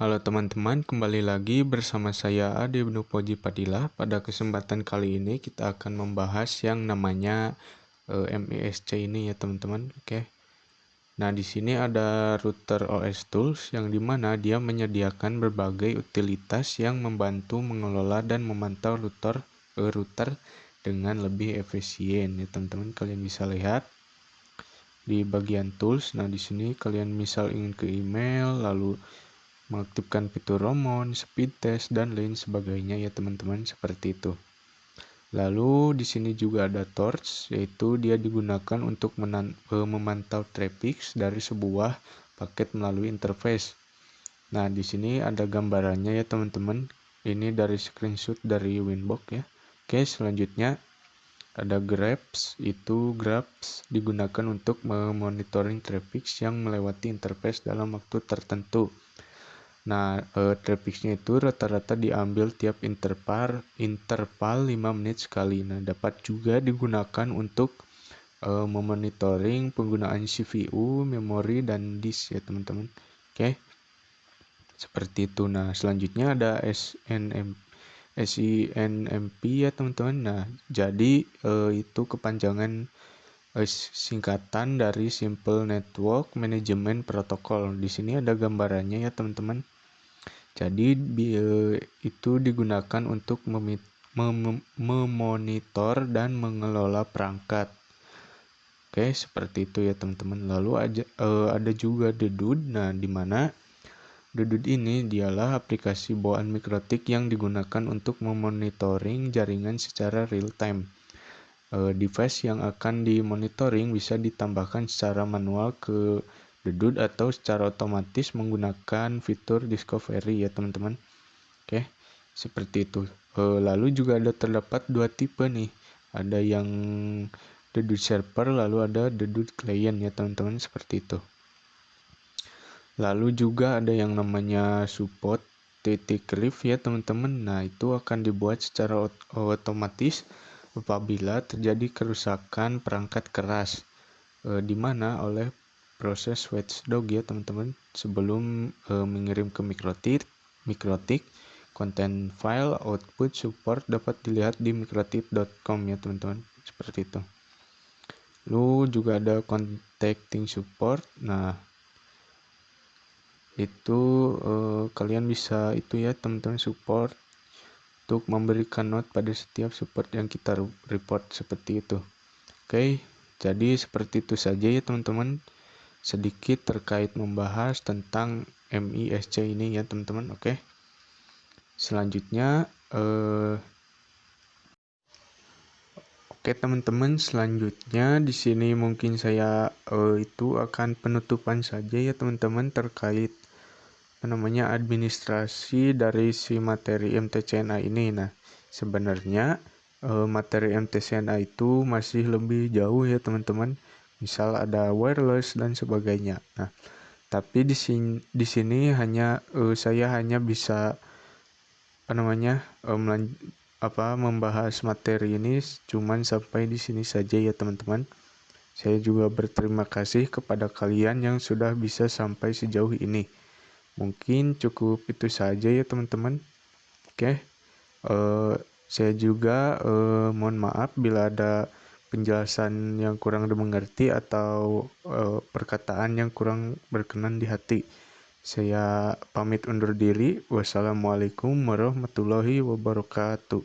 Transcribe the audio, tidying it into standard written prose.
Halo teman-teman, kembali lagi bersama saya Ade Nupoji Padilla. Pada kesempatan kali ini kita akan membahas yang namanya MISC ini ya teman-teman. Oke. Nah, di sini ada router OS Tools yang dimana dia menyediakan berbagai utilitas yang membantu mengelola dan memantau router dengan lebih efisien ya teman-teman. Kalian bisa lihat di bagian tools. Nah, di sini kalian misal ingin ke email, lalu mengaktifkan fitur Roamon, speed test, dan lain sebagainya ya teman-teman, seperti itu. Lalu di sini juga ada torch, yaitu dia digunakan untuk memantau traffic dari sebuah paket melalui interface. Nah, di sini ada gambarannya ya teman-teman. Ini dari screenshot dari Winbox ya. Oke, selanjutnya ada grabs. Itu grabs digunakan untuk memonitoring traffic yang melewati interface dalam waktu tertentu. Nah, trafficnya itu rata-rata diambil tiap interval 5 menit sekali. Nah, dapat juga digunakan untuk memonitoring penggunaan CPU, memori, dan disk ya teman-teman. Oke, seperti itu. Nah, selanjutnya ada SINMP ya teman-teman. Nah, jadi itu kepanjangan singkatan dari Simple Network Management Protocol. Di sini ada gambarannya ya teman-teman. Jadi itu digunakan untuk memonitor dan mengelola perangkat. Oke, seperti itu ya teman-teman. Lalu ada juga Dedud. Nah, di mana Dedud ini dialah aplikasi bawaan Mikrotik yang digunakan untuk memonitoring jaringan secara real time. Device yang akan dimonitoring bisa ditambahkan secara manual ke Dedud atau secara otomatis menggunakan fitur discovery ya teman-teman. Oke, seperti itu. Lalu juga terdapat dua tipe nih. Ada yang Dedud server, lalu ada Dedud client ya teman-teman, seperti itu. Lalu juga ada yang namanya support titik ref ya teman-teman. Nah, itu akan dibuat secara otomatis apabila terjadi kerusakan perangkat keras, di mana oleh proses watchdog ya teman-teman, sebelum mengirim ke Mikrotik. Konten file output support dapat dilihat di mikrotik.com ya teman-teman, seperti itu. Lalu juga ada contacting support. Nah, itu kalian bisa itu ya teman-teman, support untuk memberikan note pada setiap support yang kita report, seperti itu. Oke, jadi seperti itu saja ya teman-teman, sedikit terkait membahas tentang MISC ini ya teman-teman. Oke, selanjutnya Oke teman-teman, selanjutnya di sini mungkin saya itu akan penutupan saja ya teman-teman terkait administrasi dari si materi MTCNA ini. Nah, sebenarnya materi MTCNA itu masih lebih jauh ya teman-teman. Misal ada wireless dan sebagainya. Nah, tapi di sini hanya saya hanya bisa membahas materi ini cuman sampai di sini saja ya teman-teman. Saya juga berterima kasih kepada kalian yang sudah bisa sampai sejauh ini. Mungkin cukup itu saja ya teman-teman. Oke, saya juga mohon maaf bila ada penjelasan yang kurang dimengerti atau perkataan yang kurang berkenan di hati. Saya pamit undur diri. Wassalamualaikum warahmatullahi wabarakatuh.